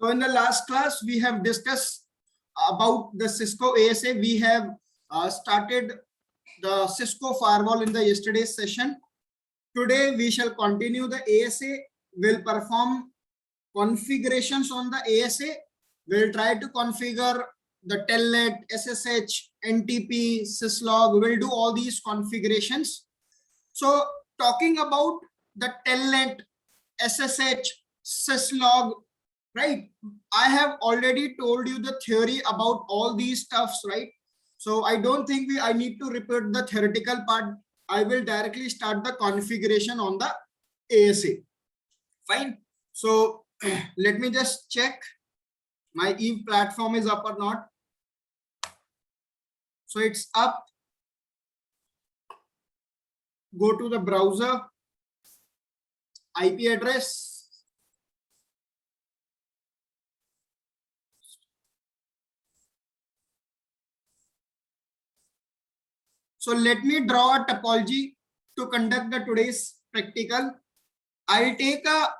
So in the last class, we have discussed about the Cisco ASA. We have started the Cisco firewall in the yesterday's session. Today, we shall continue the ASA. We'll perform configurations on the ASA. We'll try to configure the Telnet, SSH, NTP, syslog. We'll do all these configurations. So talking about the Telnet, SSH, syslog, right? I have already told you the theory about all these stuffs, right? So I don't think I need to repeat the theoretical part. I will directly start the configuration on the ASA. Fine. So let me just check my Eve platform is up or not. So it's up. Go to the browser, IP address. So let me draw a topology to conduct the today's practical. I'll take a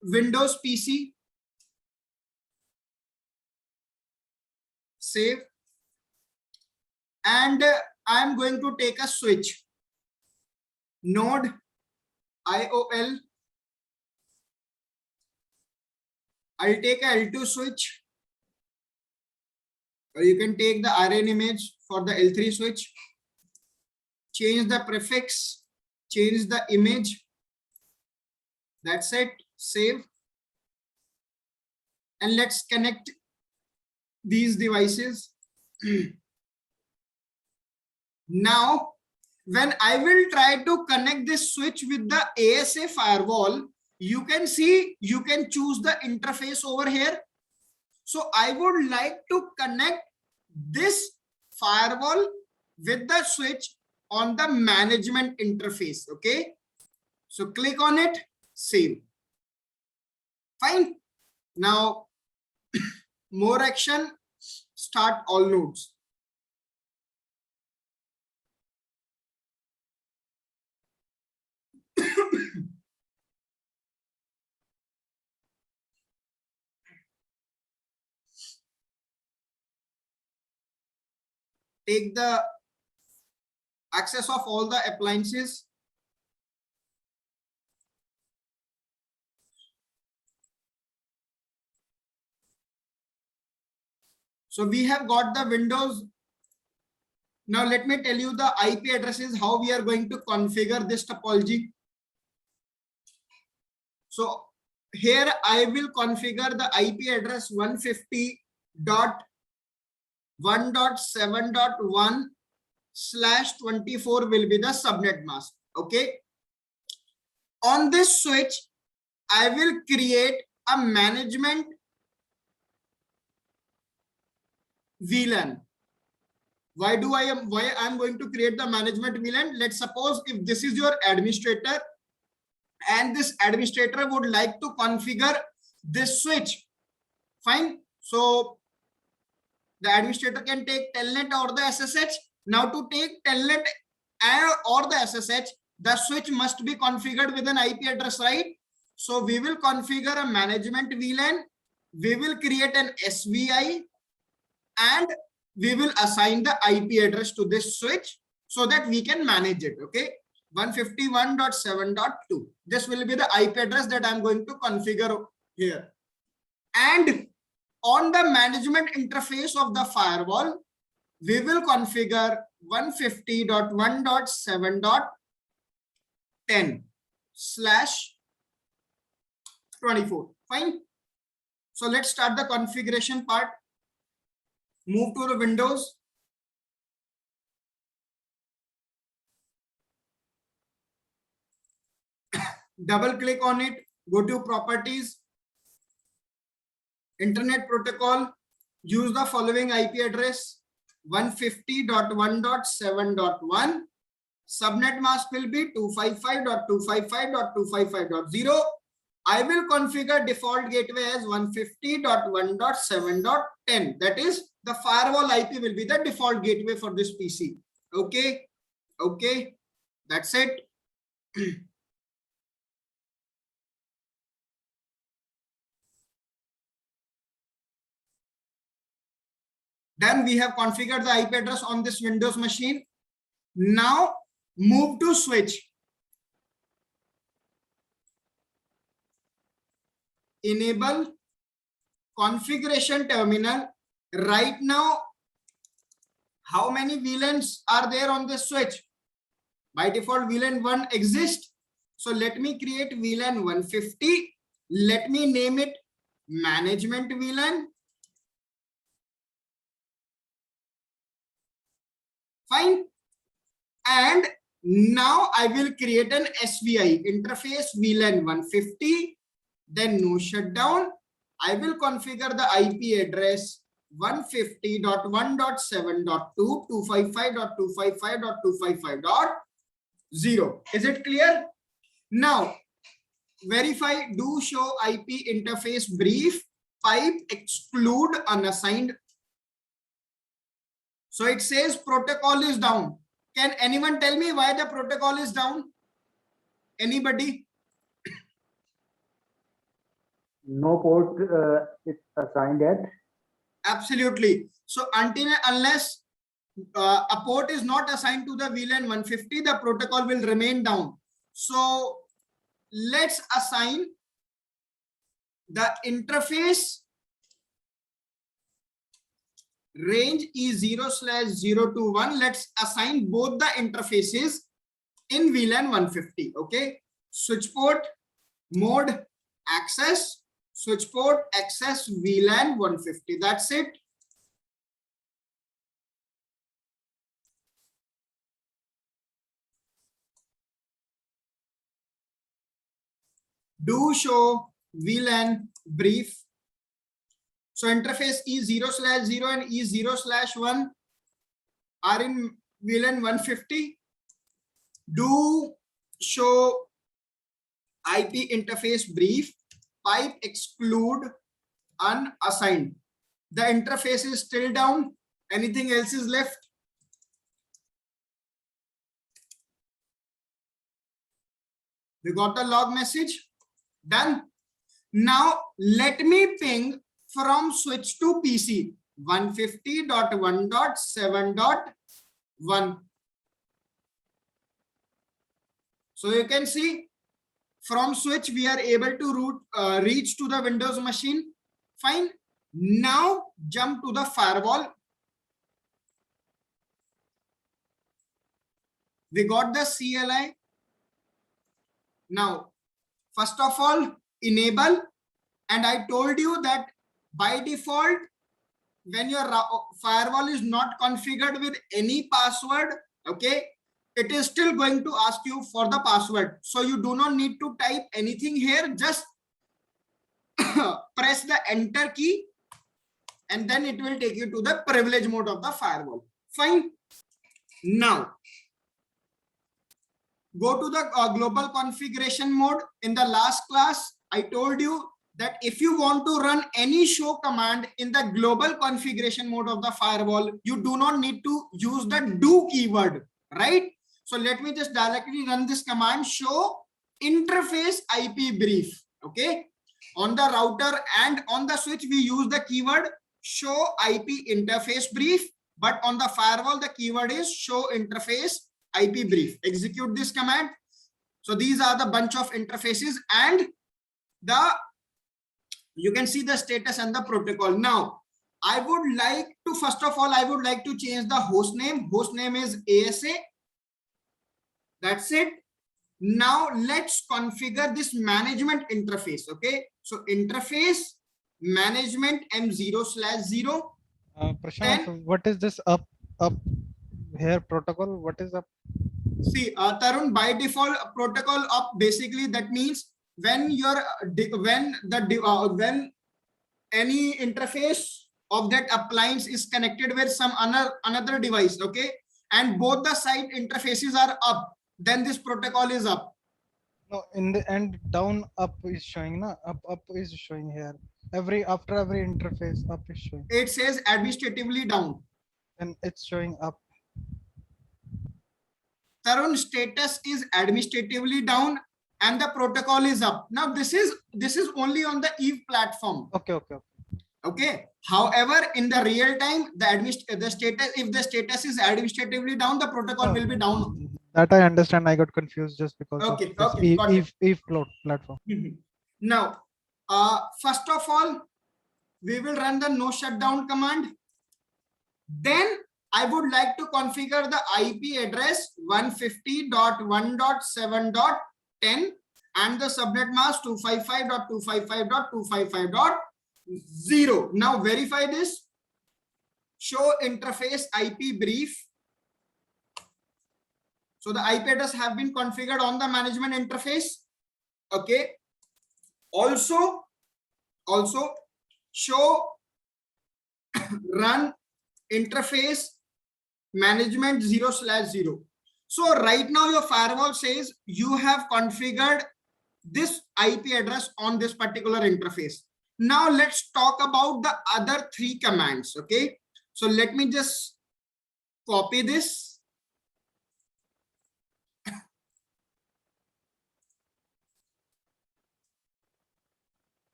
Windows PC, save, and I'm going to take a switch, node IOL. I'll take a L2 switch, or you can take the RN image for the L3 switch. Change the prefix, change the image. That's it. Save. And let's connect these devices. Now, when I will try to connect this switch with the ASA firewall, you can see, you can choose the interface over here. So I would like to connect this firewall with the switch on the management interface. Okay. So click on it, save. Fine. Now, more action, start all nodes. Take the access of all the appliances. So we have got the Windows. Now let me tell you the IP addresses, how we are going to configure this topology. So here I will configure the IP address 150.1.7.1/24 will be the subnet mask. Okay. On this switch, I will create a management VLAN. Why I'm going to create the management VLAN? Let's suppose if this is your administrator and this administrator would like to configure this switch. Fine. So the administrator can take Telnet or the SSH. Now to take Telnet or the SSH, the switch must be configured with an IP address, right? So we will configure a management VLAN. We will create an SVI and we will assign the IP address to this switch so that we can manage it. Okay. 151.7.2. This will be the IP address that I'm going to configure here. And on the management interface of the firewall, we will configure 150.1.7.10/24. Fine. So let's start the configuration part. Move to the Windows. Double click on it. Go to properties. Internet protocol. Use the following IP address 150.1.7.1. Subnet mask will be 255.255.255.0. I will configure default gateway as 150.1.7.10. That is, the firewall IP will be the default gateway for this PC. Okay. Okay. That's it. Then we have configured the IP address on this Windows machine. Now move to switch. Enable configuration terminal. Right now, how many VLANs are there on this switch? By default, VLAN 1 exists. So let me create VLAN 150. Let me name it management VLAN. Fine. And now I will create an SVI, interface VLAN 150. Then no shutdown. I will configure the IP address 150.1.7.2, 255.255.255.0. Is it clear? Now verify do show IP interface brief pipe exclude unassigned. So it says protocol is down. Can anyone tell me why the protocol is down? Anybody? No port is assigned yet. Absolutely. So until unless a port is not assigned to the VLAN 150, the protocol will remain down. So let's assign the interface range is 0/0 to 1. Let's assign both the interfaces in VLAN 150. Okay. Switch port mode access, switch port access VLAN 150. That's it. Do show VLAN brief. So interface E0/0 and E0/1 are in VLAN 150. Do show IP interface brief pipe exclude unassigned. The interface is still down. Anything else is left? We got the log message. Done. Now let me ping from switch to PC 150.1.7.1. So you can see from switch we are able to reach to the Windows machine. Fine. Now jump to the firewall. We got the CLI. Now first of all enable, and I told you that by default when your firewall is not configured with any password, okay, it is still going to ask you for the password. So you do not need to type anything here. Just press the enter key and then it will take you to the privilege mode of the firewall. Fine. Now go to the global configuration mode. In the last class I told you that if you want to run any show command in the global configuration mode of the firewall, you do not need to use the do keyword, right? So let me just directly run this command, show interface IP brief. Okay. On the router and on the switch, we use the keyword show IP interface brief, but on the firewall, the keyword is show interface IP brief. Execute this command. So these are the bunch of interfaces and you can see the status and the protocol. Now, I would like to, first of all, I would like to change the host name. Host name is ASA. That's it. Now let's configure this management interface. Okay. So interface management M0/0. Prashant, what is this up here protocol? What is up? See, Tarun, by default protocol up, basically that means when when any interface of that appliance is connected with some another device, okay, and both the side interfaces are up, then this protocol is up. No, in the end, down up is showing. Na up is showing here. After every interface, up is showing. It says administratively down. And it's showing up. Tarun, status is administratively down and the protocol is up. Now this is only on the Eve platform. Okay. Okay. However, in the real time, the status, if the status is administratively down, the protocol will be down. That I understand. I got confused just because Okay, of this okay, got it. if platform. Now, first of all, we will run the no shutdown command. Then I would like to configure the IP address 150.1.7.10 and the subnet mask 255.255.255.0. Now verify this. Show interface IP brief. So the IP address have been configured on the management interface. Okay. Also show run interface management 0/0. So right now your firewall says you have configured this IP address on this particular interface. Now let's talk about the other three commands. Okay, so let me just copy this.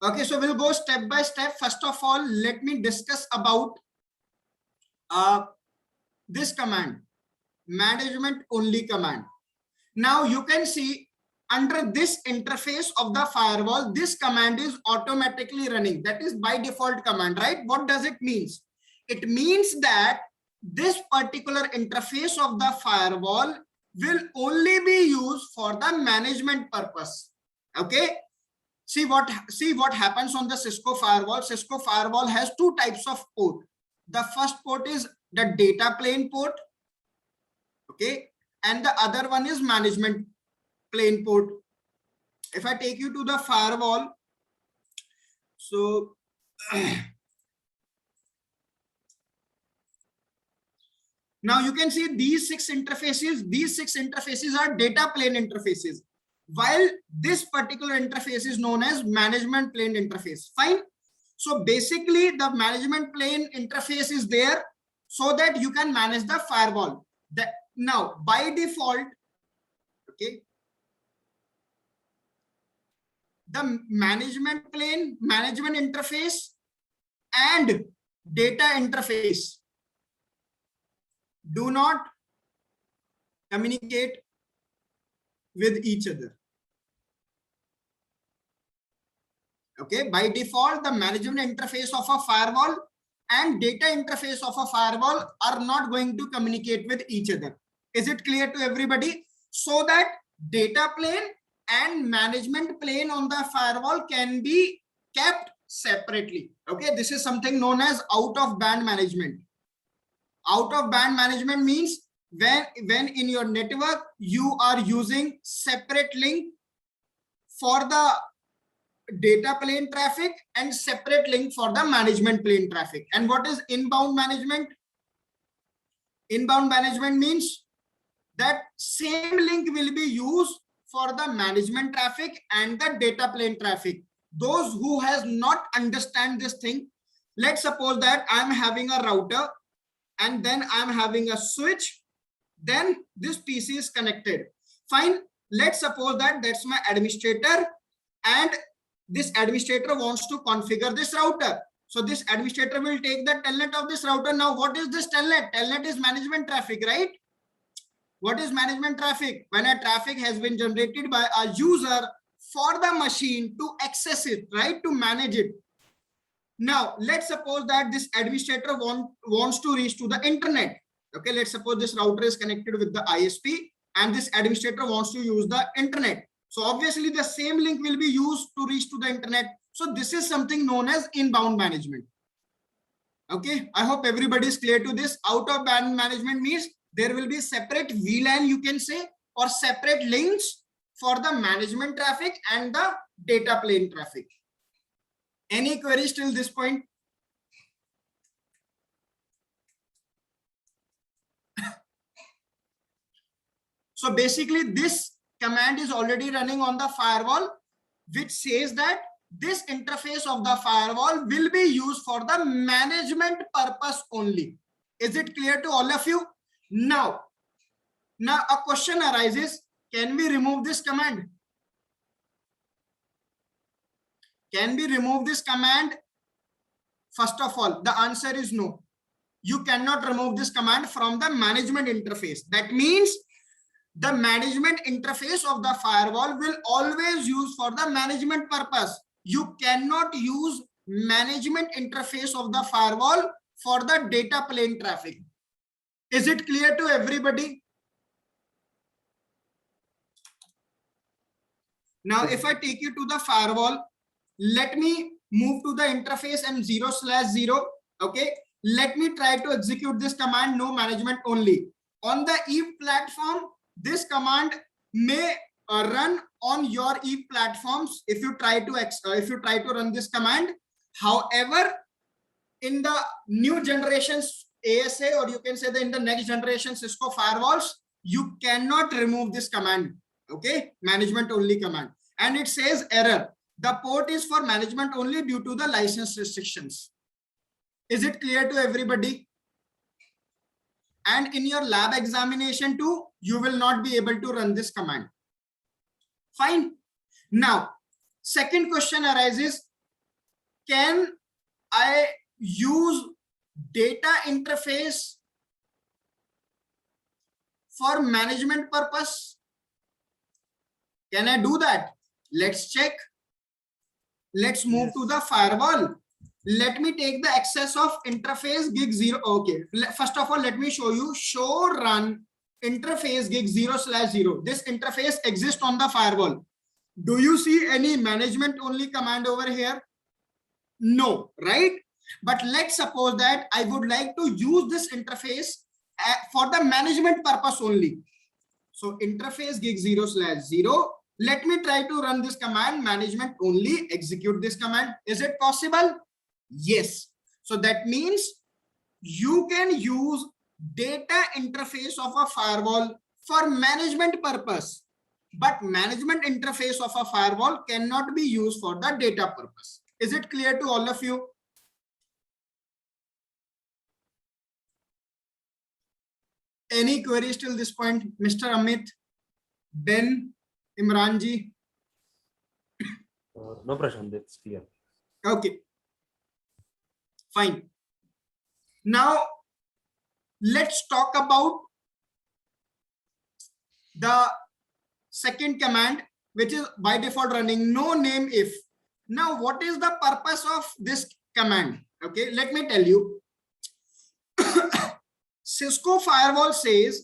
Okay, so we'll go step by step. First of all, let me discuss about this command, management only command. Now you can see under this interface of the firewall, this command is automatically running. That is by default command, right? What does it mean? It means that this particular interface of the firewall will only be used for the management purpose. Okay. See what happens on the Cisco firewall. Cisco firewall has two types of port. The first port is the data plane port. Okay. And the other one is management plane port. If I take you to the firewall, so now you can see these six interfaces. These six interfaces are data plane interfaces, while this particular interface is known as management plane interface. Fine. So basically the management plane interface is there so that you can manage the firewall. Now by default, okay, the management plane, management interface and data interface do not communicate with each other. Okay, by default, the management interface of a firewall and data interface of a firewall are not going to communicate with each other. Is it clear to everybody? So that data plane and management plane on the firewall can be kept separately. Okay, this is something known as out of band management. Out of band management means when in your network you are using separate link for the data plane traffic and separate link for the management plane traffic. And what is inbound management? Inbound management means that same link will be used for the management traffic and the data plane traffic. Those who has not understand this thing, let's suppose that I'm having a router and then I'm having a switch, then this PC is connected. Fine. Let's suppose that that's my administrator and this administrator wants to configure this router. So this administrator will take the telnet of this router. Now, what is this telnet? Telnet is management traffic, right? What is management traffic? When a traffic has been generated by a user for the machine to access it, right? To manage it. Now, let's suppose that this administrator wants to reach to the internet. Okay, let's suppose this router is connected with the ISP and this administrator wants to use the internet. So obviously the same link will be used to reach to the internet. So this is something known as inbound management. Okay, I hope everybody is clear to this. Out of band management means there will be separate VLAN, you can say, or separate links for the management traffic and the data plane traffic. Any queries till this point? So basically this command is already running on the firewall, which says that this interface of the firewall will be used for the management purpose only. Is it clear to all of you? Now a question arises, can we remove this command? Can we remove this command? First of all, the answer is no. You cannot remove this command from the management interface. That means the management interface of the firewall will always use for the management purpose. You cannot use management interface of the firewall for the data plane traffic. Is it clear to everybody? Now, if I take you to the firewall, let me move to the interface M0/0. Okay. Let me try to execute this command, no management only. On the Eve platform, this command may run on your Eve platforms if you try to run this command. However, in the new generations ASA, or you can say that in the next generation Cisco firewalls, you cannot remove this command. Okay, management only command, and it says error. The port is for management only due to the license restrictions. Is it clear to everybody? And in your lab examination too, you will not be able to run this command. Fine. Now, second question arises, can I use data interface for management purpose? Can I do that? Let's check. Let's move to the firewall. Let me take the access of interface gig 0. Okay, first of all, let me show you show run interface gig 0/0. This interface exists on the firewall. Do you see any management only command over here? No, right? But let's suppose that I would like to use this interface for the management purpose only. So interface gig 0/0. Let me try to run this command, management only, execute this command. Is it possible? Yes. So that means you can use data interface of a firewall for management purpose, but management interface of a firewall cannot be used for the data purpose. Is it clear to all of you? Any queries till this point? Mr. Amit, Ben, Imranji? No, Prashant, that's clear. Okay. Fine. Now, let's talk about the second command, which is by default running no name if. Now, what is the purpose of this command? Okay, let me tell you. Cisco firewall says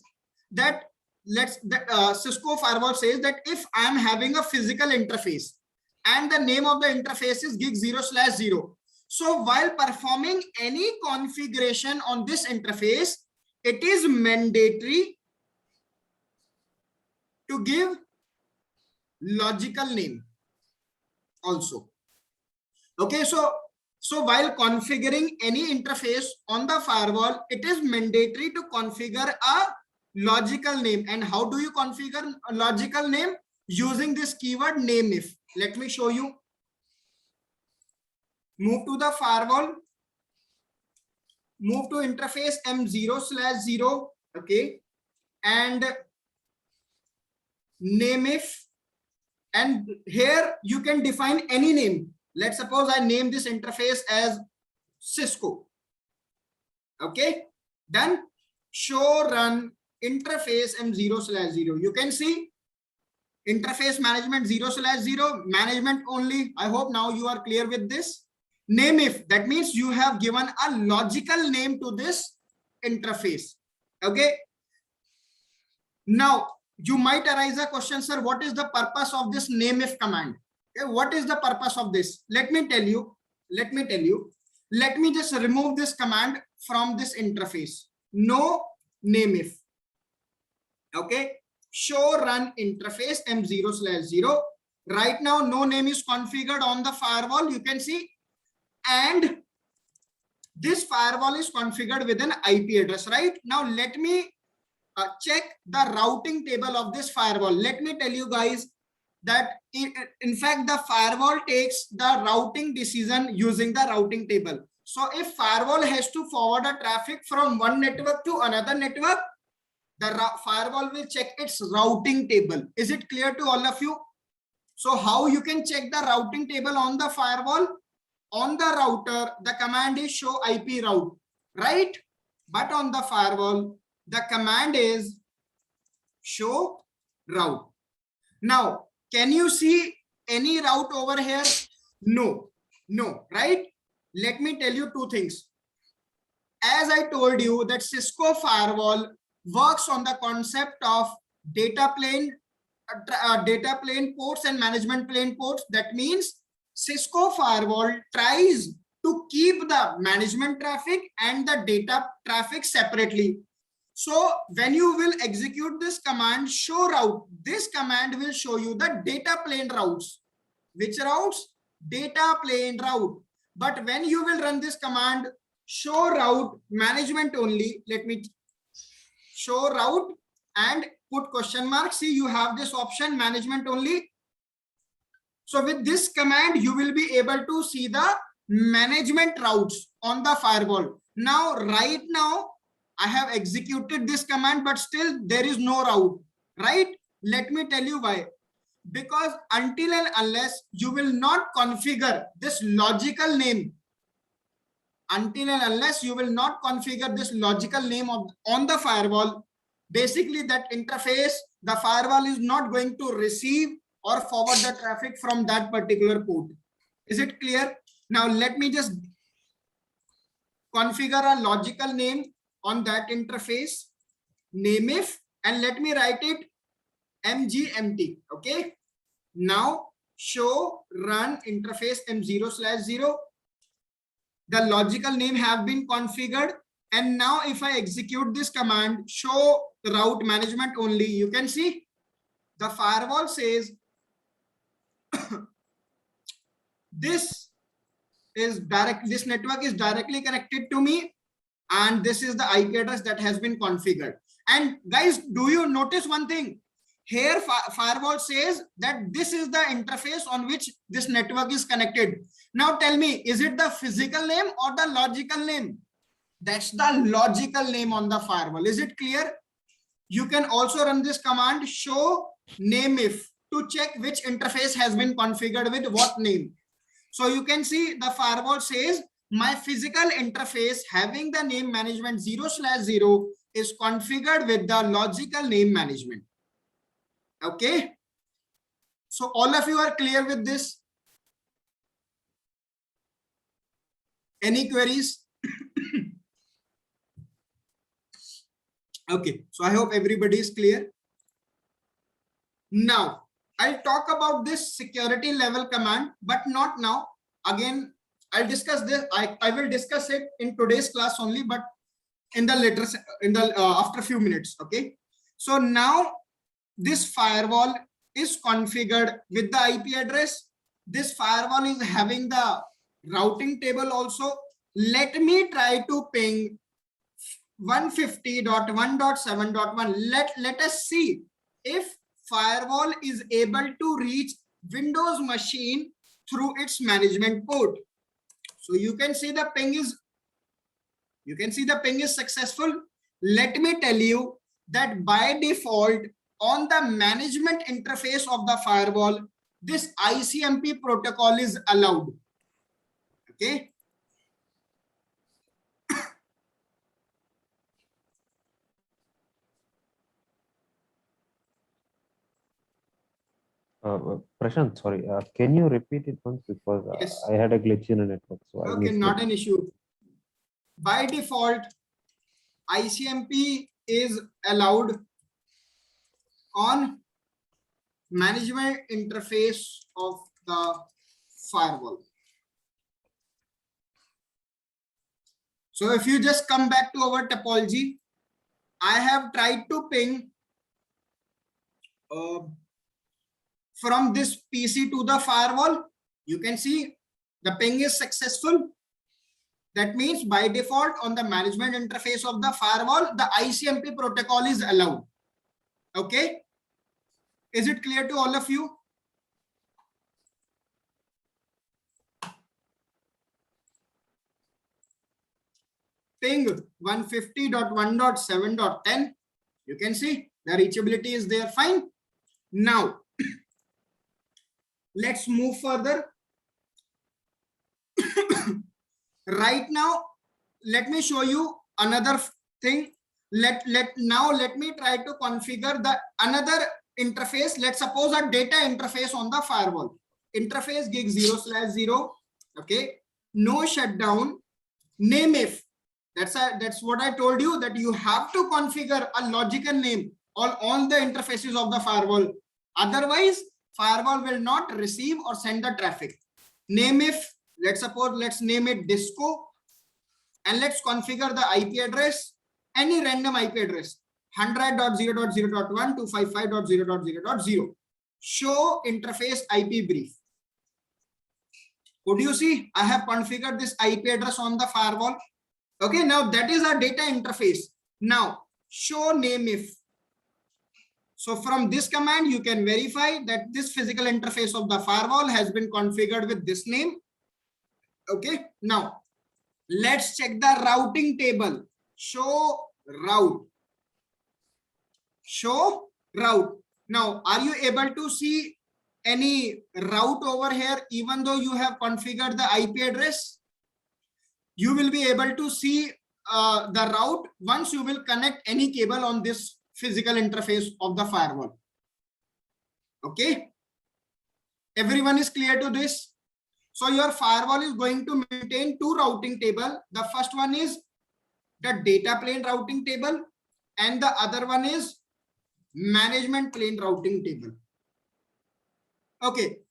that Cisco firewall says that if I'm having a physical interface and the name of the interface is gig 0/0. So while performing any configuration on this interface, it is mandatory to give logical name also. Okay, so while configuring any interface on the firewall, it is mandatory to configure a logical name. And how do you configure a logical name? Using this keyword name if. Let me show you. Move to the firewall, move to interface M0/0, okay, and name if, and here you can define any name. Let's suppose I name this interface as Cisco, okay, then show run interface M0/0. You can see interface management 0/0, management only. I hope now you are clear with this. Name if, that means you have given a logical name to this interface. Okay. Now you might arise a question, sir, what is the purpose of this name if command? Okay, what is the purpose of this? Let me tell you. Let me just remove this command from this interface. No name if. Okay. Show run interface M0/0. Right now, no name is configured on the firewall. You can see. And this firewall is configured with an IP address, right? Now let me check the routing table of this firewall. Let me tell you guys that in fact the firewall takes the routing decision using the routing table. So if firewall has to forward a traffic from one network to another network, the firewall will check its routing table. Is it clear to all of you? So how you can check the routing table on the firewall? On the router, the command is show IP route, right? But on the firewall, the command is show route. Now, can you see any route over here? No, right? Let me tell you two things. As I told you that Cisco firewall works on the concept of data plane ports and management plane ports. That means Cisco firewall tries to keep the management traffic and the data traffic separately. So when you will execute this command show route, this command will show you the data plane routes. Which routes? Data plane route. But when you will run this command show route management only, let me show route and put question mark. See, you have this option management only. So with this command, you will be able to see the management routes on the firewall. Now, right now, I have executed this command, but still there is no route, right? Let me tell you why. Because until and unless you will not configure this logical name, until and unless you will not configure this logical name on the firewall, basically that interface, the firewall is not going to receive or forward the traffic from that particular port. Is it clear? Now let me just configure a logical name on that interface, name if, and let me write it mgmt. Okay. Now show run interface m0/0. The logical name have been configured. And now if I execute this command, show route management only, you can see the firewall says this network is directly connected to me, and this is the IP address that has been configured. And guys, do you notice one thing? Here firewall says that this is the interface on which this network is connected. Now tell me, is it the physical name or the logical name? That's the logical name on the firewall. Is it clear? You can also run this command show name if to check which interface has been configured with what name. So you can see the firewall says my physical interface having the name management 0/0 is configured with the logical name management. Okay. So all of you are clear with this? Any queries? Okay, so I hope everybody is clear. Now, I'll talk about this security level command, but not now. Again, I'll discuss this. I will discuss it in today's class only, but in the later, after a few minutes. Okay. So now this firewall is configured with the IP address. This firewall is having the routing table also. Let me try to ping 150.1.7.1. Let us see if firewall is able to reach Windows machine through its management port. So you can see the ping is successful. Let me tell you that by default on the management interface of the firewall, this ICMP protocol is allowed. Okay. Prashant, sorry, can you repeat it once, because Yes. I had a glitch in the network. So I Okay, missed not it. an issue. By default, ICMP is allowed on management interface of the firewall. So if you just come back to our topology, I have tried to ping from this PC to the firewall. You can see the ping is successful. That means by default on the management interface of the firewall, the ICMP protocol is allowed. Okay. Is it clear to all of you? ping 150.1.7.10. You can see the reachability is there. Fine. Now, let's move further. Right now, let me show you another thing. Let me try to configure the another interface. Let's suppose a data interface on the firewall. Interface gig 0/0. Okay. No shutdown. Name if. That's what I told you, that you have to configure a logical name on the interfaces of the firewall. Otherwise, firewall will not receive or send the traffic. Name if, let's name it disco, and let's configure the IP address, any random IP address, 100.0.0.1 to 55.0.0.0. Show interface IP brief. Could you see? I have configured this IP address on the firewall. Okay, now that is our data interface. Now, show name if. So from this command, you can verify that this physical interface of the firewall has been configured with this name. Okay, now let's check the routing table. Show route. Show route. Now, are you able to see any route over here? Even though you have configured the IP address, you will be able to see the route once you will connect any cable on this physical interface of the firewall. Okay, everyone is clear to this? So your firewall is going to maintain two routing table. The first one is the data plane routing table, and the other one is management plane routing table. Okay.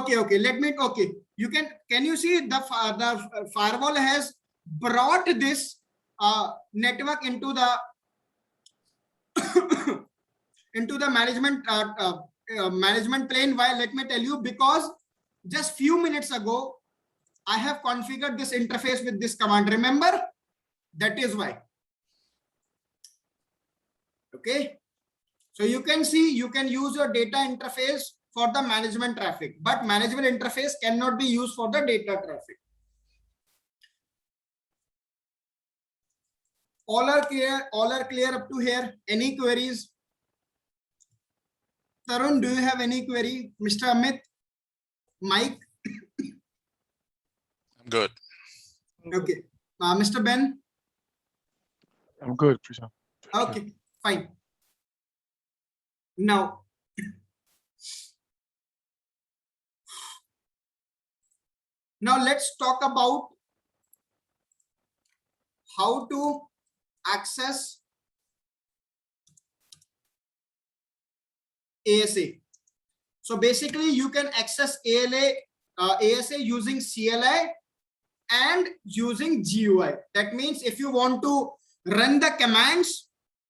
You can you see the firewall has brought this network into the into the management plane. Why? Let me tell you, because just few minutes ago I have configured this interface with this command. Remember? That is why. Okay, so you can see, you can use your data interface for the management traffic, but management interface cannot be used for the data traffic. All are clear up to here. Any queries? Tarun, do you have any query? Mr. Amit, Mike? I'm good. Okay. Mr. Ben? I'm good, Prashant. Okay, fine. Now, let's talk about how to access ASA. So basically, you can access ASA using CLI and using GUI. That means if you want to run the commands,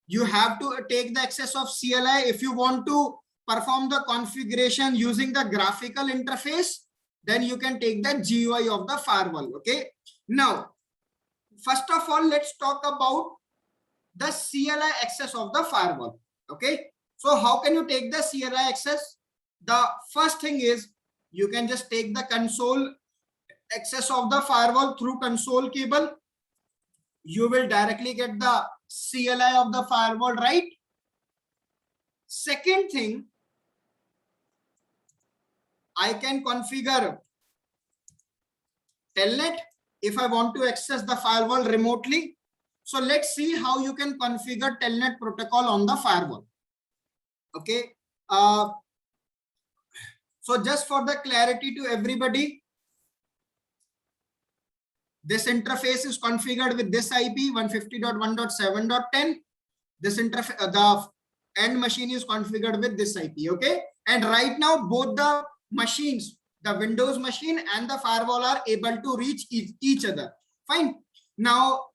you have to take the access of CLI. If you want to perform the configuration using the graphical interface, then you can take the GUI of the firewall. Okay. Now, first of all, let's talk about the CLI access of the firewall. Okay. So how can you take the CLI access? The first thing is, you can just take the console access of the firewall through console cable. You will directly get the CLI of the firewall, right? Second thing, I can configure Telnet if I want to access the firewall remotely. So let's see how you can configure Telnet protocol on the firewall. Okay. So just for the clarity to everybody, this interface is configured with this IP 150.1.7.10. This interface, the end machine is configured with this IP. Okay. And right now, both the machines, the Windows machine and the firewall, are able to reach each other. Fine. Now,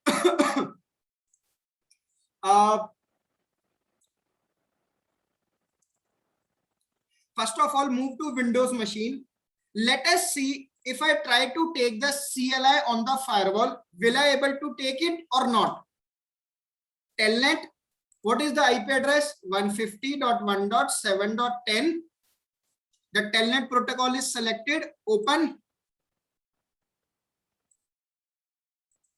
first of all, move to Windows machine. Let us see, if I try to take the CLI on the firewall, will I able to take it or not? Telnet, what is the IP address? 150.1.7.10. The Telnet protocol is selected, open.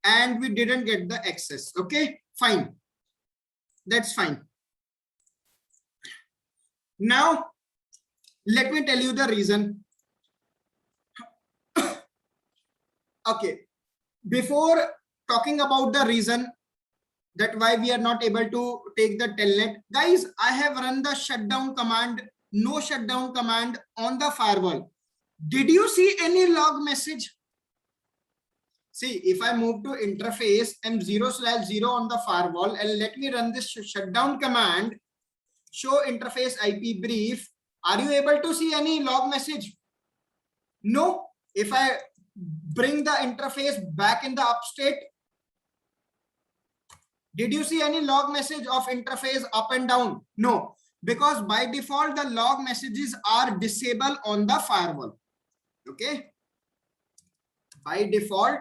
and we didn't get the access. Okay, fine. That's fine. Now, let me tell you the reason. Okay, before talking about the reason that why we are not able to take the telnet, guys, I have run the shutdown command, no shutdown command on the firewall. Did you see any log message? See, if I move to interface M0/0 on the firewall and let me run this shutdown command, show interface IP brief, are you able to see any log message? No. If I bring the interface back in the up state, did you see any log message of interface up and down? No, because by default the log messages are disabled on the firewall. Okay, by default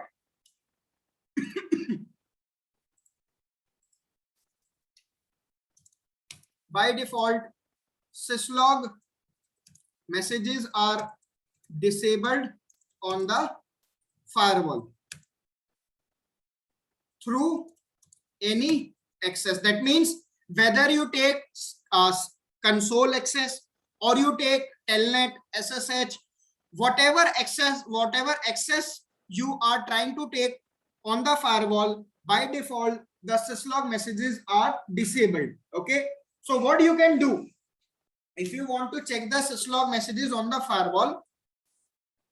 by default syslog messages are disabled on the firewall through any access. That means whether you take console access or you take telnet, SSH, whatever access you are trying to take on the firewall, by default the syslog messages are disabled. Okay, so what you can do if you want to check the syslog messages on the firewall?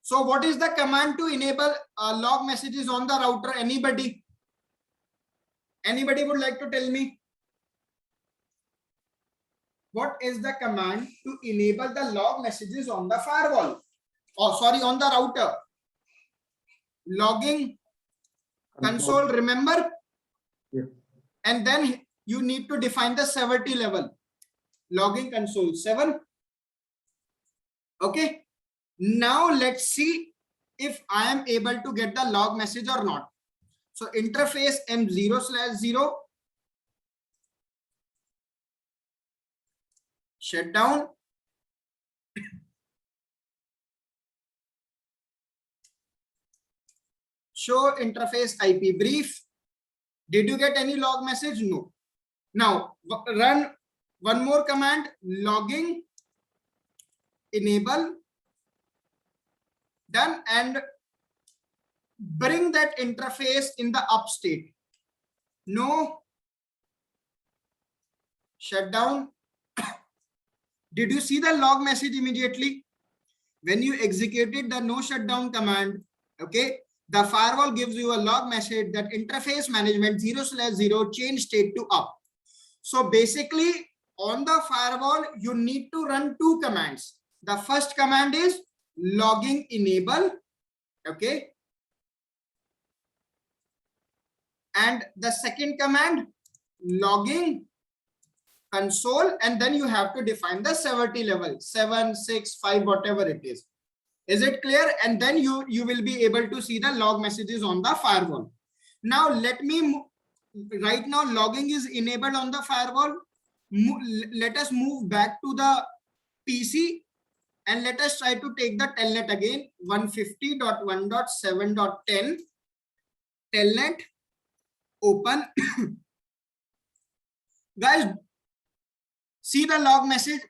So what is the command to enable log messages on the router? Anybody would like to tell me? What is the command to enable the log messages on the firewall? Oh, sorry, on the router. Logging console, remember? Yes. And then you need to define the severity level. Logging console 7. Okay. Now let's see if I am able to get the log message or not. So interface M0/0 shutdown. Show interface IP brief. Did you get any log message? No. Now run one more command, logging enable. Done, and bring that interface in the up state. No shutdown. Did you see the log message immediately when you executed the no shutdown command? Okay, the firewall gives you a log message that interface management 0/0 change state to up. So basically on the firewall you need to run two commands. The first command is logging enable. Okay, and the second command logging console, and then you have to define the severity level 7, 6, 5, whatever it is. Is it clear? And then you will be able to see the log messages on the firewall. Now let me right now logging is enabled on the firewall. Let us move back to the PC and let us try to take the telnet again. 150.1.7.10 telnet open. Guys, see the log message.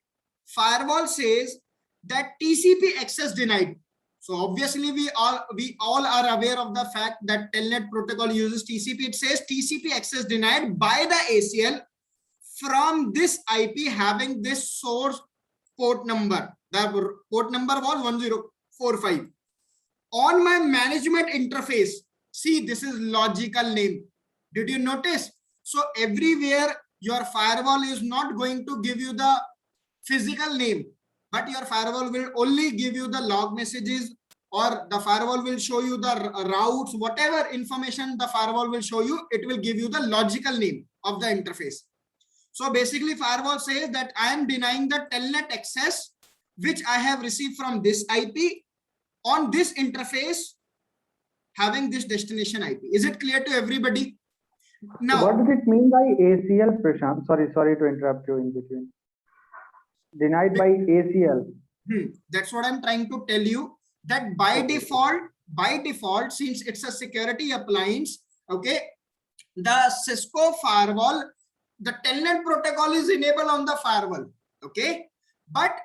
Firewall says that TCP access denied. So obviously we all are aware of the fact that telnet protocol uses TCP. It says TCP access denied by the ACL from this IP having this source port number. The port number was 1045. On my management interface, see, this is logical name. Did you notice? So everywhere your firewall is not going to give you the physical name, but your firewall will only give you the log messages, or the firewall will show you the routes, whatever information the firewall will show you, it will give you the logical name of the interface. So basically firewall says that I am denying the telnet access which I have received from this IP on this interface having this destination IP. Is it clear to everybody? Now, what does it mean by ACL, Prashant? Sorry to interrupt you in between. Denied by ACL. That's what I'm trying to tell you, that by default, since it's a security appliance, Okay, the Cisco firewall, the Telnet protocol is enabled on the firewall. Okay, but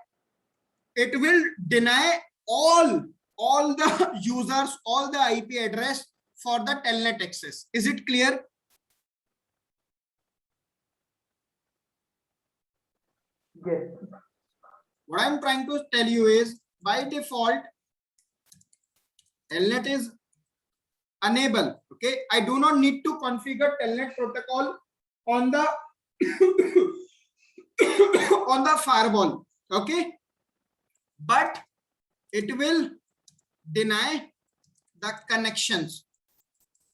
it will deny all the users, all the IP address for the Telnet access. Is it clear? Yes. What I'm trying to tell you is, by default, Telnet is enable. Okay, I do not need to configure Telnet protocol on the on the firewall. Okay, but it will deny the connections,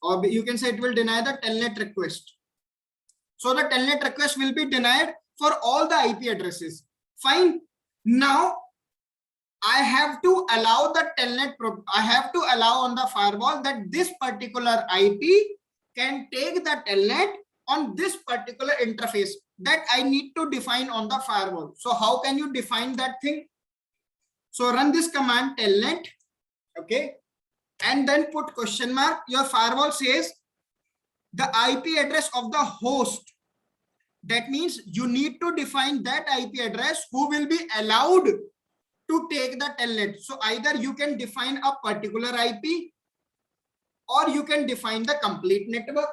or you can say it will deny the Telnet request. So the Telnet request will be denied for all the IP addresses. Fine. Now I have to allow the Telnet, I have to allow on the firewall that this particular IP can take the Telnet on this particular interface that I need to define on the firewall. So how can you define that thing? So run this command telnet, okay, and then put question mark. Your firewall says the IP address of the host. That means you need to define that IP address who will be allowed to take the telnet. So either you can define a particular IP or you can define the complete network.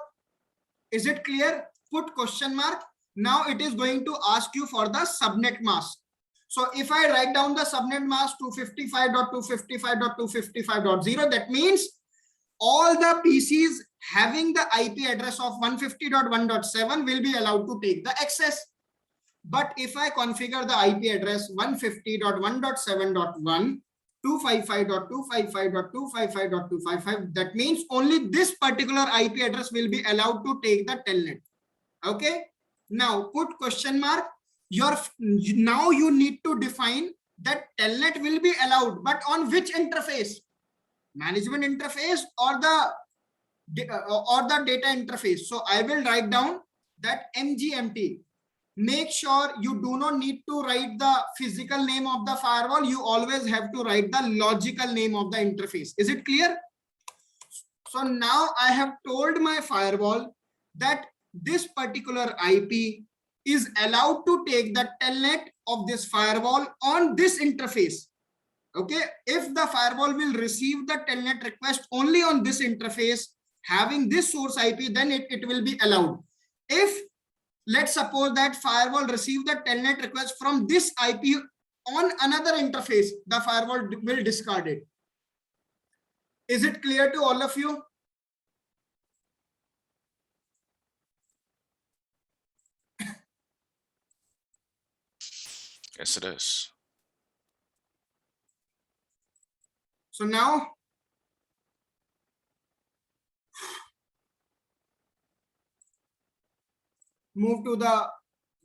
Is it clear? Put question mark. Now it is going to ask you for the subnet mask. So if I write down the subnet mask 255.255.255.0, that means all the PCs having the IP address of 150.1.7 will be allowed to take the access. But if I configure the IP address 150.1.7.1, 255.255.255.255, that means only this particular IP address will be allowed to take the telnet. Okay. Now put question mark. Now you need to define that telnet will be allowed, but on which interface? Management interface or the data interface. So I will write down that MGMT. Make sure you do not need to write the physical name of the firewall. You always have to write the logical name of the interface. Is it clear? So now I have told my firewall that this particular IP is allowed to take the telnet of this firewall on this interface. Okay, if the firewall will receive the telnet request only on this interface having this source IP, then it will be allowed. If let's suppose that firewall receive the telnet request from this IP on another interface, the firewall will discard it. Is it clear to all of you? Yes, it is. So now move to the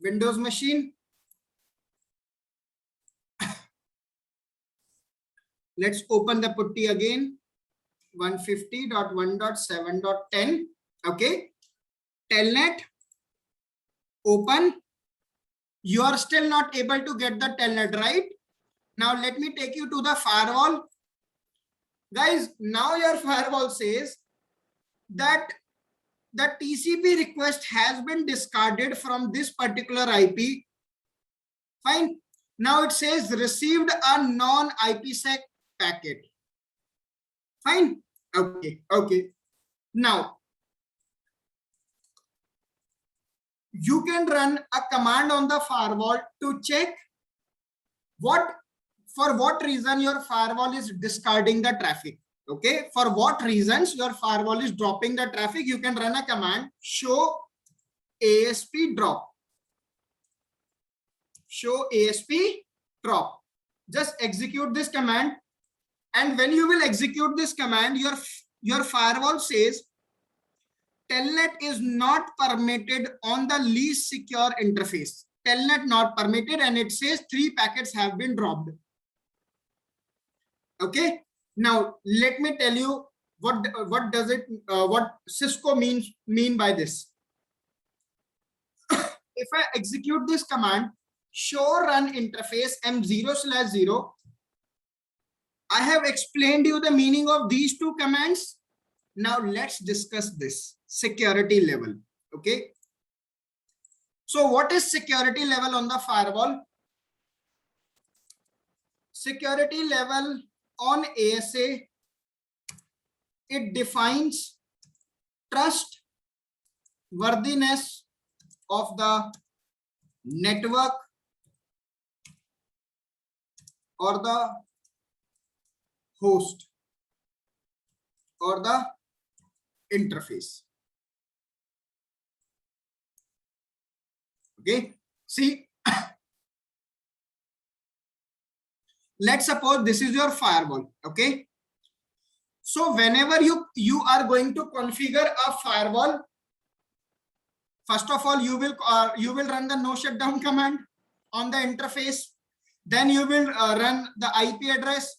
Windows machine. Let's open the putty again. 150.1.7.10. Okay. Telnet. Open. You are still not able to get the telnet, right? Now let me take you to the firewall. Guys, now your firewall says that the TCP request has been discarded from this particular IP. Fine. Now it says received a non-IPsec packet. Fine. Okay. Okay. Now you can run a command on the firewall to check for what reason your firewall is discarding the traffic. Okay, for what reasons your firewall is dropping the traffic, you can run a command show ASP drop. Show ASP drop. Just execute this command, and when you will execute this command, your firewall says telnet is not permitted on the least secure interface. Telnet not permitted, and it says 3 packets have been dropped. Okay. Now let me tell you what Cisco mean by this. If I execute this command show run interface M0/0, I have explained you the meaning of these two commands. Now let's discuss this. security level. Okay. So what is security level on the firewall? Security level on ASA, it defines trust worthiness of the network or the host or the interface. Okay, see, let's suppose this is your firewall. Okay, so whenever you are going to configure a firewall, first of all you will run the no shutdown command on the interface. Then you will run the IP address.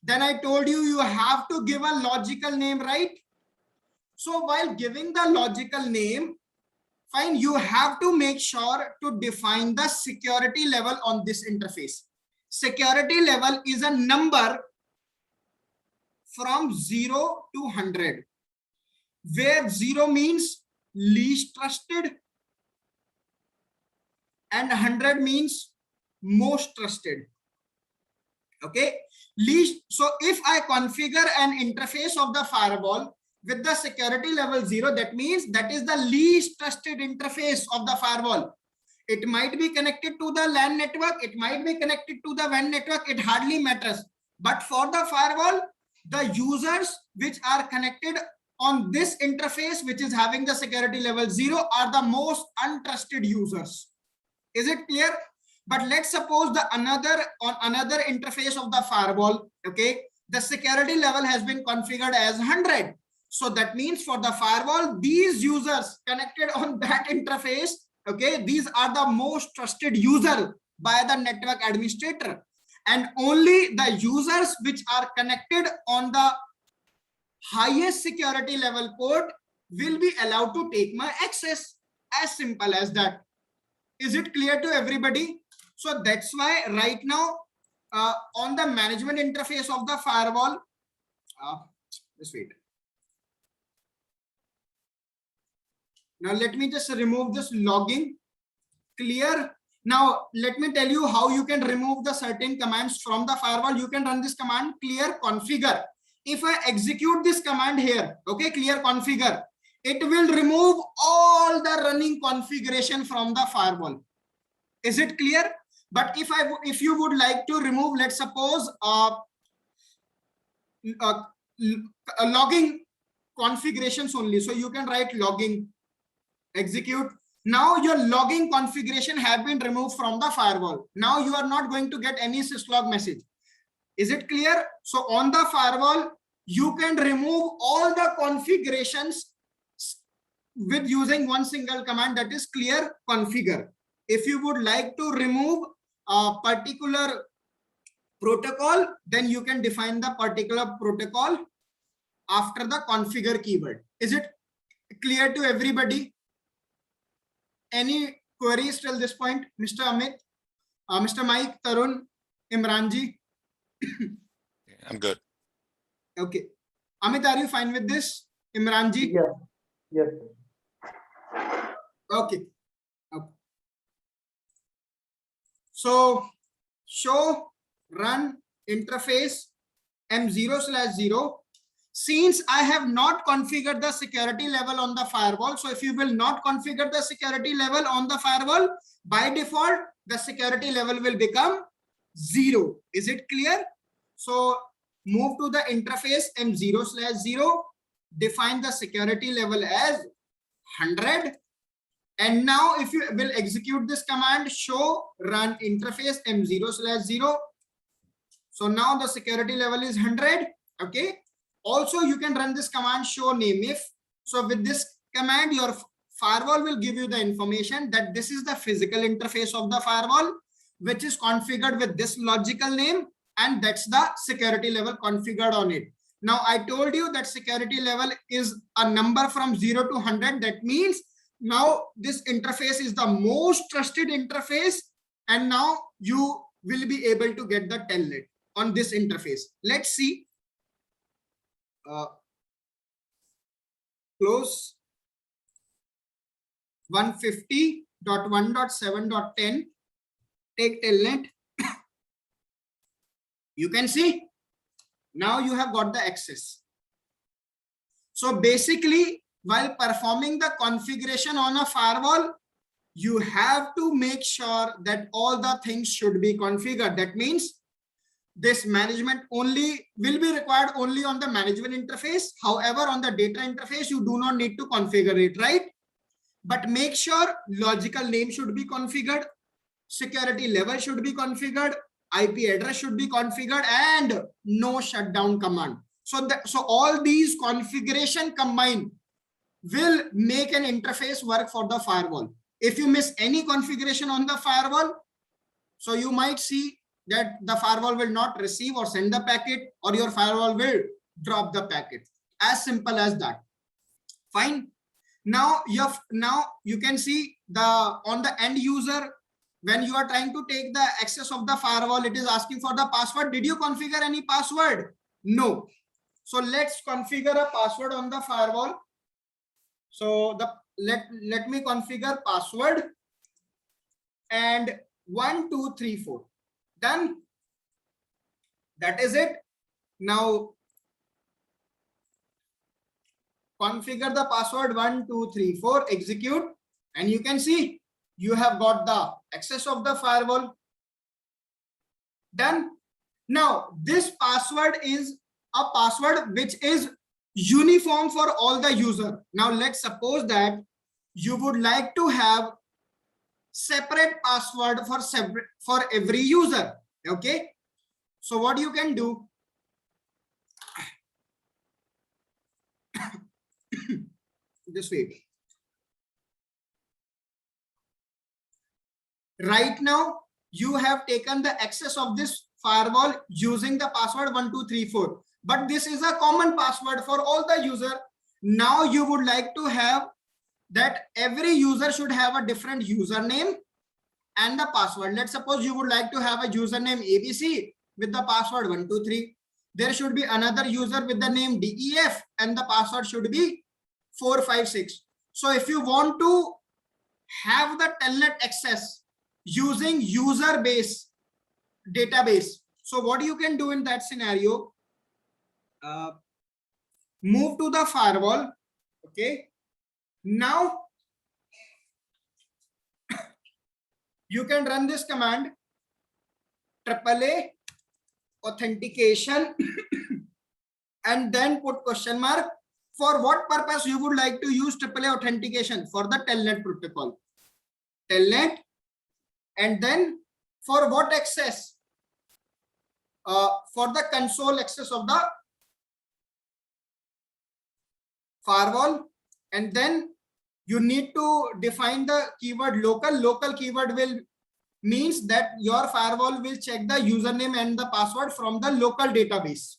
Then I told you, you have to give a logical name, right? So while giving the logical name, fine, you have to make sure to define the security level on this interface. Security level is a number from 0 to 100, where 0 means least trusted and 100 means most trusted. Okay, least. So if I configure an interface of the firewall with the security level 0, that means that is the least trusted interface of the firewall. It might be connected to the LAN network, it might be connected to the WAN network, it hardly matters. But for the firewall, the users which are connected on this interface, which is having the security level 0, are the most untrusted users. Is it clear? But let's suppose the another interface of the firewall, okay, the security level has been configured as 100. So that means for the firewall, these users connected on that interface, okay, these are the most trusted user by the network administrator, and only the users which are connected on the highest security level port will be allowed to take my access. As simple as that. Is it clear to everybody? So that's why right now on the management interface of the firewall, just wait. Now let me just remove this logging. Clear? Now let me tell you how you can remove the certain commands from the firewall. You can run this command clear configure. If I execute this command here, okay, clear configure, it will remove all the running configuration from the firewall. Is it clear? But if you would like to remove, let's suppose logging configurations only, so you can write logging, execute. Now your logging configuration have been removed from the firewall. Now you are not going to get any syslog message. Is it clear? So on the firewall, you can remove all the configurations with using one single command, that is clear configure. If you would like to remove a particular protocol, then you can define the particular protocol after the configure keyword. Is it clear to everybody? Any queries till this point? Mr. Amit, Mr. Mike, Tarun, Imranji? I'm good. Okay. Amit, are you fine with this? Imranji? Yes. Yes. Okay. So show run interface M0/0. Since I have not configured the security level on the firewall, so if you will not configure the security level on the firewall, by default, the security level will become 0. Is it clear? So move to the interface M0/0, define the security level as 100. And now if you will execute this command, show run interface M0/0. So now the security level is 100. Okay. Also, you can run this command show name if. So with this command, your firewall will give you the information that this is the physical interface of the firewall, which is configured with this logical name, and that's the security level configured on it. Now I told you that security level is a number from 0 to 100. That means now this interface is the most trusted interface, and now you will be able to get the telnet on this interface. Let's see. Close 150.1.7.10, take telnet. You can see now you have got the access. So basically, while performing the configuration on a firewall, you have to make sure that all the things should be configured. That means this management only will be required only on the management interface. However, on the data interface, you do not need to configure it, right? But make sure logical name should be configured, security level should be configured, IP address should be configured, and no shutdown command. So all these configuration combined will make an interface work for the firewall. If you miss any configuration on the firewall, so you might see that the firewall will not receive or send the packet, or your firewall will drop the packet. As simple as that. Fine. Now you can see on the end user, when you are trying to take the access of the firewall, it is asking for the password. Did you configure any password? No. So let's configure a password on the firewall. So let me configure password and 1 2 3 4. Done. That is it. Now configure the password 1 2 3 4, execute, and you can see you have got the access of the firewall. Done. Now this password is a password which is uniform for all the user. Now let's suppose that you would like to have separate password for every user. Okay, so what you can do, this way. Right now you have taken the access of this firewall using the password 1 2 3 4, but this is a common password for all the user. Now you would like to have that every user should have a different username and the password. Let's suppose you would like to have a username ABC with the password 1 2 3. There should be another user with the name DEF and the password should be 4 5 6. So if you want to have the telnet access using user base database, so what you can do in that scenario, move to the firewall. Okay, now you can run this command, AAA authentication and then put question mark. For what purpose you would like to use AAA authentication? For the telnet protocol, telnet, and then for what access? For the console access of the firewall, and then you need to define the keyword local. Local keyword will means that your firewall will check the username and the password from the local database.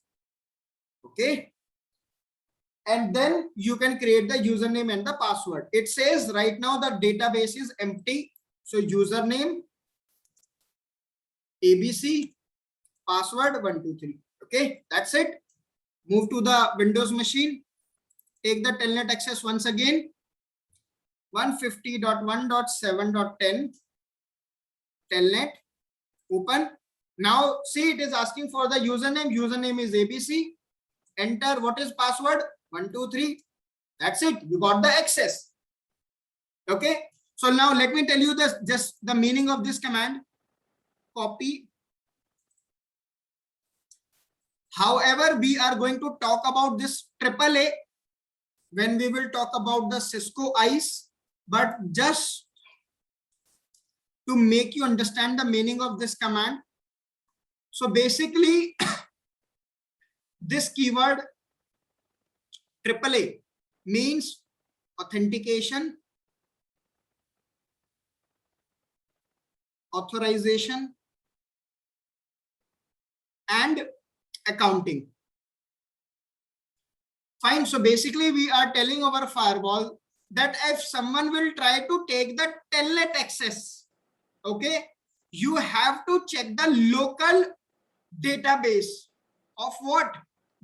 Okay, and then you can create the username and the password. It says right now the database is empty, so username ABC, password 1 2 3. Okay, that's it. Move to the Windows machine, take the telnet access once again, 150.1.7.10 telnet, open. Now see, it is asking for the username. Username is ABC. Enter. What is password? 1 2 3. That's it. You got the access. Okay, so now let me tell you this, just the meaning of this command. Copy. However, we are going to talk about this AAA when we will talk about the Cisco ICE, but just to make you understand the meaning of this command. So basically, this keyword AAA means authentication, authorization, and accounting. Fine. So basically we are telling our firewall that if someone will try to take the telnet access, okay, you have to check the local database of what?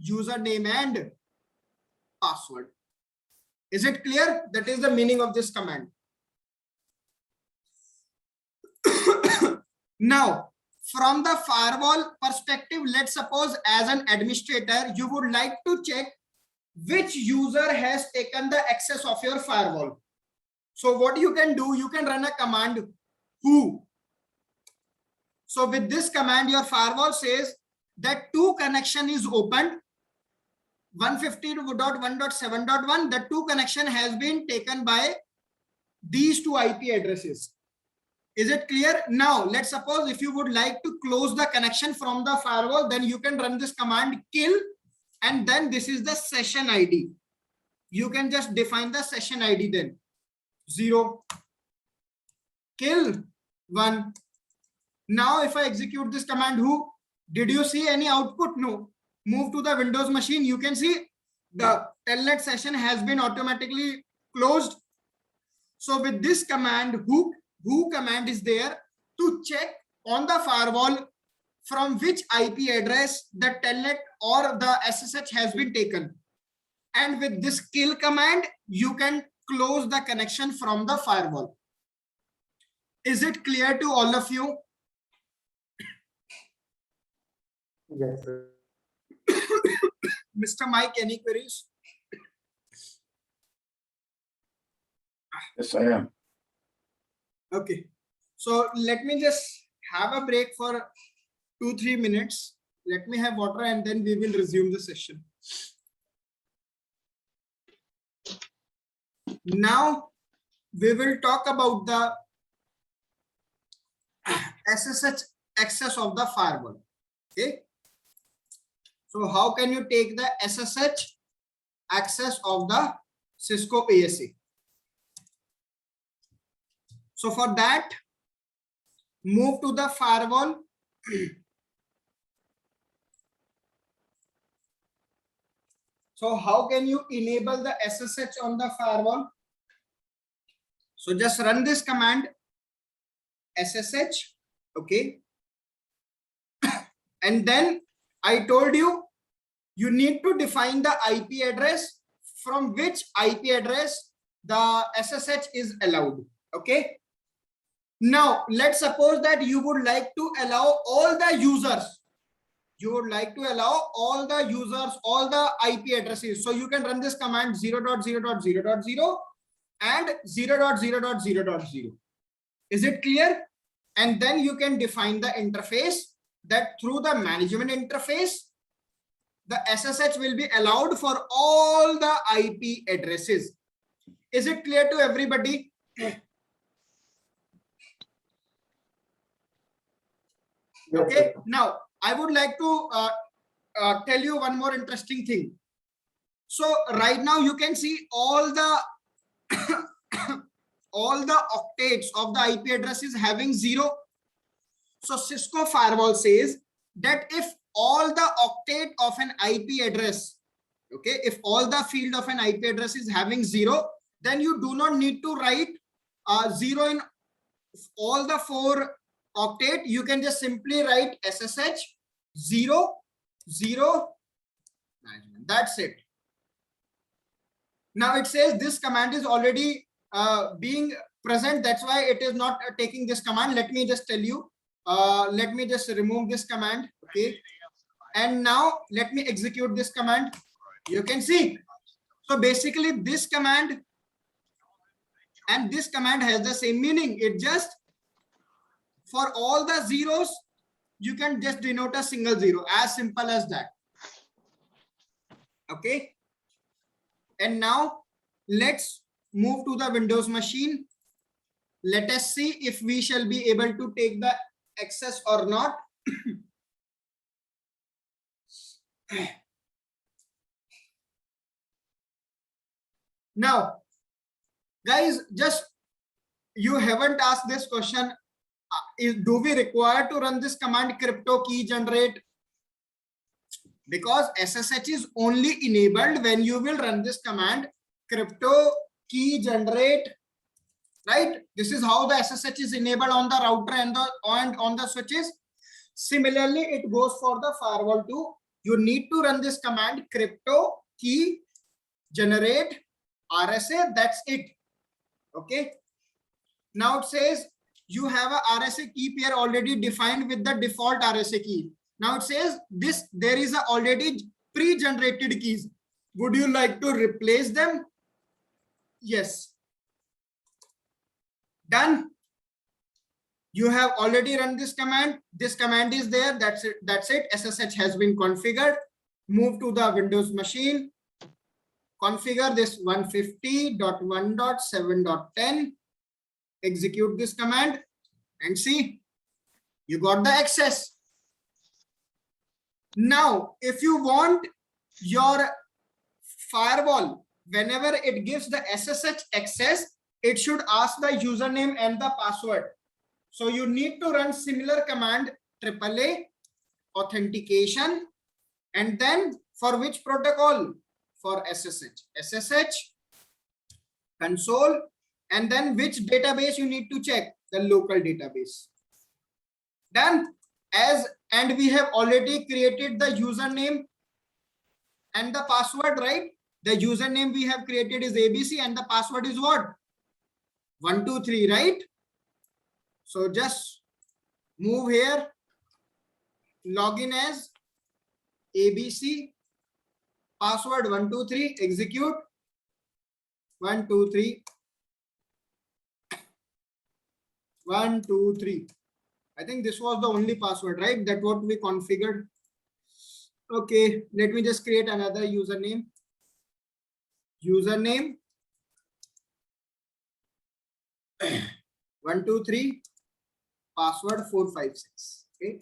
Username and password. Is it clear? That is the meaning of this command. Now, from the firewall perspective, let's suppose as an administrator, you would like to check which user has taken the access of your firewall. So what you can do, you can run a command who. So with this command, your firewall says that two connection is opened. 152.1.7.1, the two connection has been taken by these two IP addresses. Is it clear? Now, let's suppose if you would like to close the connection from the firewall, then you can run this command kill, and then this is the session ID. You can just define the session ID then. 0, kill 1. Now, if I execute this command who, did you see any output? No. Move to the Windows machine. You can see the Telnet session has been automatically closed. So with this command who command is there to check on the firewall from which IP address the Telnet or the SSH has been taken. And with this kill command, you can close the connection from the firewall. Is it clear to all of you? Yes, sir. Mr. Mike, any queries? Yes, I am. Okay. So let me just have a break for 2-3 minutes. Let me have water and then we will resume the session. Now we will talk about the SSH access of the firewall. Okay. So how can you take the SSH access of the Cisco ASA? So for that, move to the firewall. So how can you enable the SSH on the firewall? So just run this command SSH, okay. And then I told you, you need to define the IP address from which IP address the SSH is allowed, okay. Now, let's suppose that you would like to allow all the users. You would like to allow all the users, all the IP addresses. So you can run this command 0.0.0.0 and 0.0.0.0. Is it clear? And then you can define the interface that through the management interface, the SSH will be allowed for all the IP addresses. Is it clear to everybody? Okay, now I would like to tell you one more interesting thing. So right now you can see all the all the octets of the IP addresses having 0. So Cisco firewall says that if all the octet of an IP address, okay, if all the field of an IP address is having 0, then you do not need to write 0 in all the 4 octet. You can just simply write SSH 0 0 management. That's it. Now it says this command is already being present. That's why it is not taking this command. Let me just tell you. Let me just remove this command. Okay. And now let me execute this command. You can see. So basically this command and this command has the same meaning. It just, for all the zeros, you can just denote a single 0, as simple as that. Okay. And now let's move to the Windows machine. Let us see if we shall be able to take the access or not. Now, guys, just you haven't asked this question. Do we require to run this command crypto key generate? Because SSH is only enabled when you will run this command crypto key generate, right? This is how the SSH is enabled on the router and on the switches. Similarly, it goes for the firewall too. You need to run this command crypto key generate RSA. That's it. Okay. Now it says you have a RSA key pair already defined with the default RSA key. Now it says this, there is a already pre-generated keys. Would you like to replace them? Yes. Done. You have already run this command. This command is there. That's it. That's it. SSH has been configured. Move to the Windows machine. Configure this 150.1.7.10. Execute this command and see, you got the access. Now, if you want your firewall, whenever it gives the SSH access, it should ask the username and the password. So you need to run similar command, AAA authentication, and then for which protocol? For SSH. SSH console, and then which database you need to check? The local database. Done. And we have already created the username and the password, right? The username we have created is ABC and the password is what? 123, right? So just move here, log in as ABC, password 123, execute 123, 123. I think this was the only password, right? That what we configured. Okay, let me just create another username. Username 123, password 456. Okay.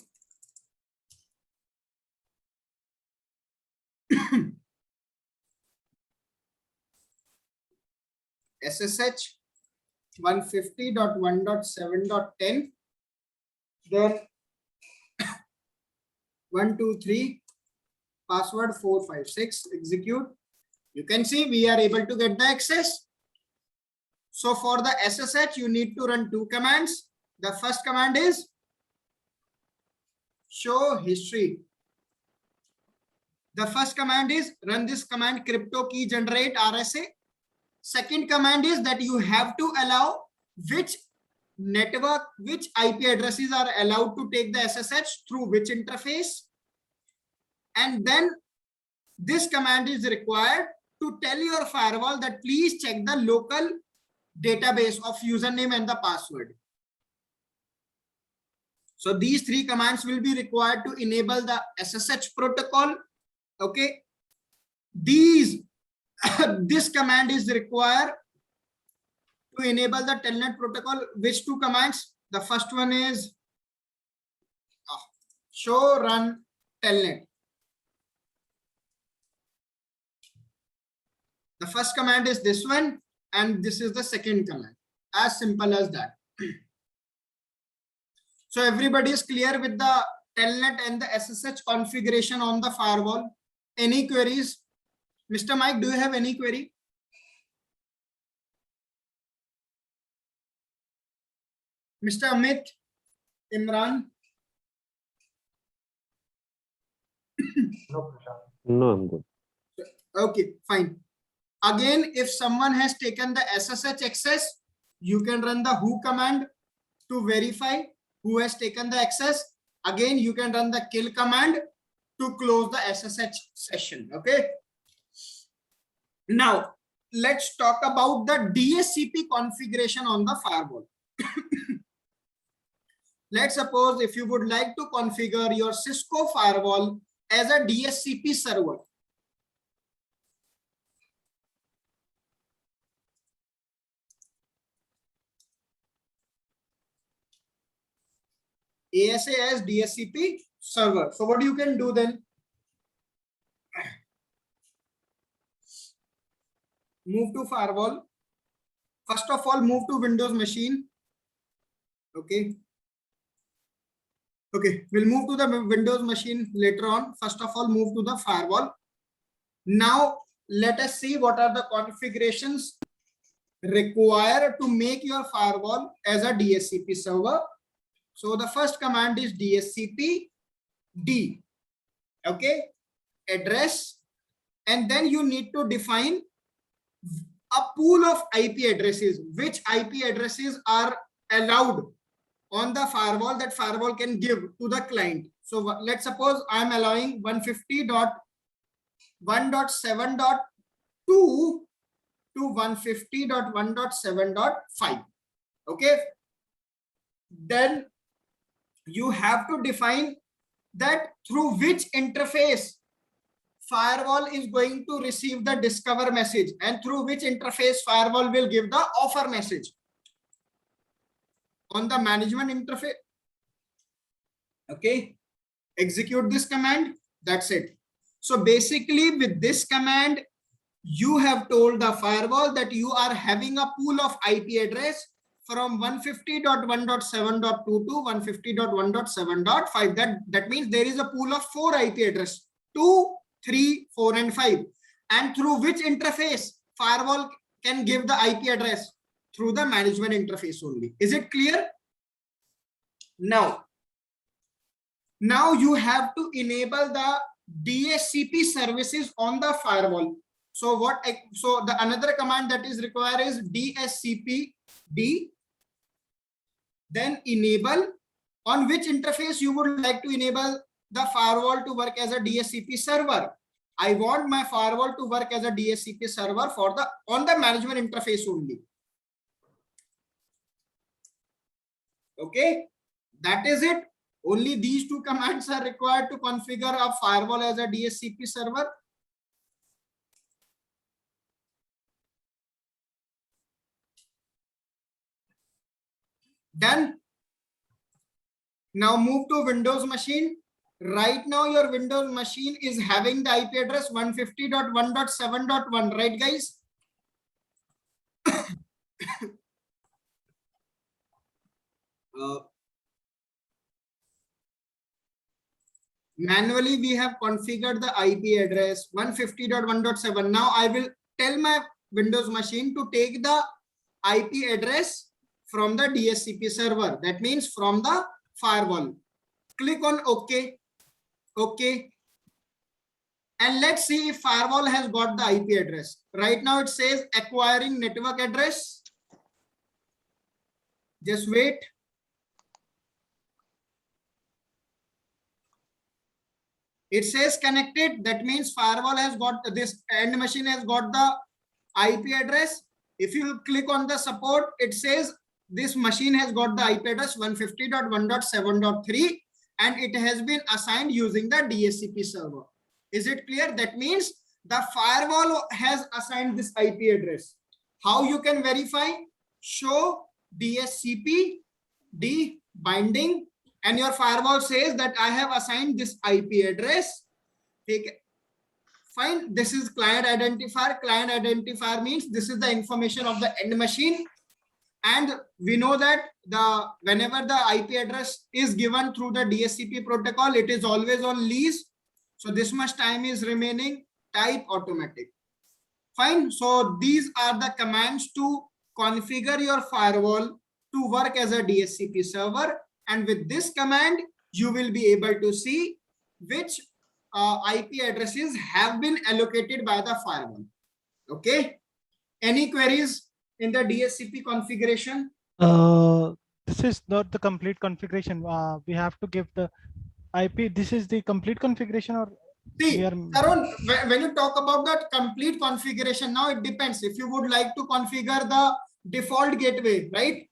SSH 150.1.7.10. Then 123, password 456, execute. You can see we are able to get the access. So for the SSH, you need to run two commands. The first command is show history. The first command is run this command, crypto key generate RSA. Second command is that you have to allow which network, which IP addresses are allowed to take the SSH through which interface. And then this command is required to tell your firewall that please check the local database of username and the password. So these three commands will be required to enable the SSH protocol. Okay. This command is required to enable the Telnet protocol. Which two commands? The first one is show run Telnet. The first command is this one, and this is the second command. As simple as that. So everybody is clear with the Telnet and the SSH configuration on the firewall. Any queries? Mr. Mike, do you have any query? Mr. Amit, Imran? No, I'm good. Okay, fine. Again, if someone has taken the SSH access, you can run the who command to verify who has taken the access. Again, you can run the kill command to close the SSH session. Okay. Now, let's talk about the DHCP configuration on the firewall. Let's suppose if you would like to configure your Cisco firewall as a DHCP server. ASA as DHCP server. So what you can do then? Move to firewall. First of all, move to Windows machine. Okay. Okay, we'll move to the Windows machine later on. First of all, move to the firewall. Now, let us see what are the configurations required to make your firewall as a DHCP server. So the first command is DHCP D. Okay, address, and then you need to define a pool of IP addresses. Which IP addresses are allowed on the firewall that firewall can give to the client. So let's suppose I'm allowing 150.1.7.2 to 150.1.7.5. Okay. Then you have to define that through which interface firewall is going to receive the discover message and through which interface firewall will give the offer message. On the management interface. Okay. Execute this command. That's it. So basically with this command, you have told the firewall that you are having a pool of IP address from 150.1.7.2 to 150.1.7.5. That means there is a pool of 4 IP address, 2, 3, 4, and 5. And through which interface firewall can give the IP address? Through the management interface only. Is it clear? Now you have to enable the DHCP services on the firewall. So the another command that is required is DHCP D. Then enable. On which interface you would like to enable the firewall to work as a DHCP server? I want my firewall to work as a DHCP server on the management interface only. Okay, that is it. Only these 2 commands are required to configure a firewall as a DHCP server. Done. Now move to Windows machine. Right now your Windows machine is having the IP address 150.1.7.1, right guys? Manually we have configured the IP address 150.1.7. Now I will tell my Windows machine to take the IP address from the DHCP server. That means from the firewall. Click on OK. OK. And let's see if firewall has got the IP address. Right now it says acquiring network address. Just wait. It says connected. That means firewall has got this end machine has got the IP address. If you click on the support, it says this machine has got the IP address 150.1.7.3 and it has been assigned using the DHCP server. Is it clear? That means the firewall has assigned this IP address. How you can verify? Show DHCP D binding and your firewall says that I have assigned this IP address. Take fine. This is client identifier. Client identifier means this is the information of the end machine. And we know that whenever the IP address is given through the DHCP protocol, it is always on lease. So this much time is remaining. Type automatic. Fine. So these are the commands to configure your firewall to work as a DHCP server. And with this command, you will be able to see which IP addresses have been allocated by the firewall. Okay. Any queries in the DHCP configuration? This is not the complete configuration. We have to give the IP. This is the complete configuration, or see, Tarun, when you talk about that complete configuration, now it depends. If you would like to configure the default gateway, right?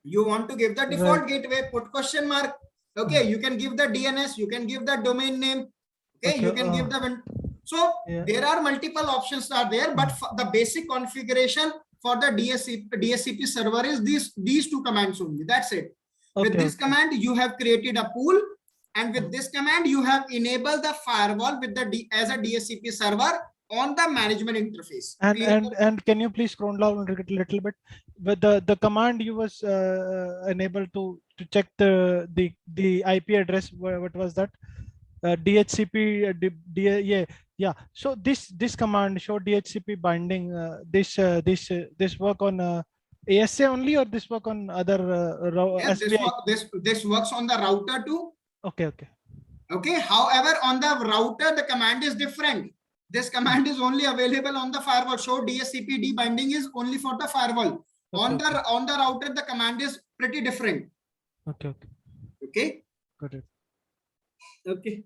You want to give the default gateway, put question mark. Okay, you can give the DNS, you can give the domain name. Okay, you can give the so there are multiple options are there, but the basic configuration for the DHCP server is these 2 commands only. That's it. With this command, you have created a pool, and with this command, you have enabled the firewall with as a DHCP server on the management interface. And can you please scroll down a little bit? But the command you was enabled to check the IP address. What was that? DHCP yeah. So this command show DHCP binding. This work on ASA only, or this work on other this works on the router too. Okay. However, on the router the command is different. This command is only available on the firewall. Show DHCP D binding is only for the firewall. On the router the command is pretty different. Okay. Okay. Got it. Okay.